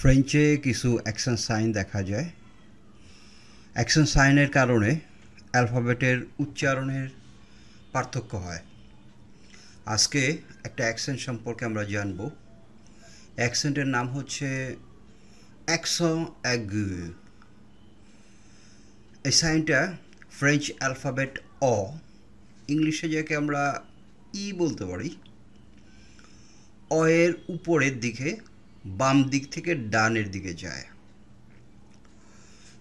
ফ্রেঞ্চে কিছু action sign দেখা যায়। অ্যাকশন সাইনের কারণে অ্যালফাবেটের উচ্চারণের পার্থক্য হয়। আজকে একটা অ্যাকসেন্ট সম্পর্কে আমরা জানব। অ্যাকসেন্টের নাম হচ্ছে অ্যাকসন অ্যাগু। এই সাইনটা ফ্রেঞ্চ অ্যালফাবেট অ, ইংলিশে যাকে আমরা ই বলতে পারি, অ এর উপরের দিকে বাম দিক থেকে ডানের দিকে যায়।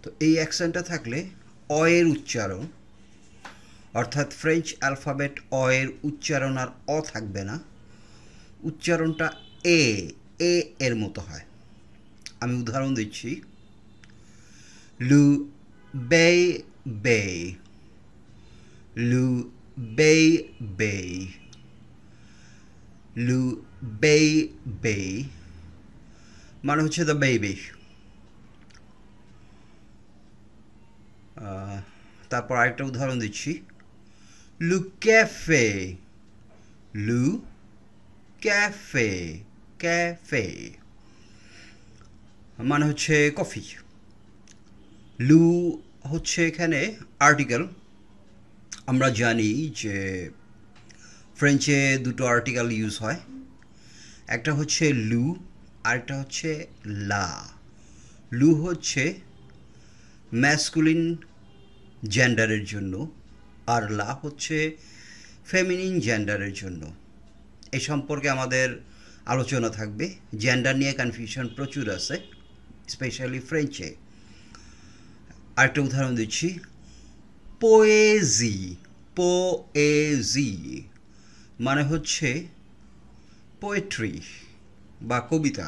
তো এই অ্যাকসেন্টটা থাকলে অ এর উচ্চারণ, অর্থাৎ ফ্রেঞ্চ অ্যালফাবেট অ এর উচ্চারণ আর অ থাকবে না, উচ্চারণটা এ এর মতো হয়। আমি উদাহরণ দিচ্ছি, লু বেই বেই, লু বেই বেই, লু বেই বেই, মানে হচ্ছে দ্য বেবি। তারপর আরেকটা উদাহরণ দিচ্ছি, লু ক্যাফে, লু ক্যাফে, ক্যাফে মানে হচ্ছে কফি। লু হচ্ছে এখানে আর্টিকেল। আমরা জানি যে ফ্রেঞ্চে দুটো আর্টিকেল ইউজ হয়, একটা হচ্ছে লু আর একটা হচ্ছে লা। লু হচ্ছে ম্যাসকুলিন জেন্ডারের জন্য আর লা হচ্ছে ফেমিনিন জেন্ডারের জন্য। এই সম্পর্কে আমাদের আলোচনা থাকবে। জেন্ডার নিয়ে কনফিউশন প্রচুর আছে, স্পেশালি ফ্রেঞ্চে। আরেকটা উদাহরণ দিচ্ছি, পোয়েজি, পোয়েজি মানে হচ্ছে পোয়েট্রি বা কবিতা।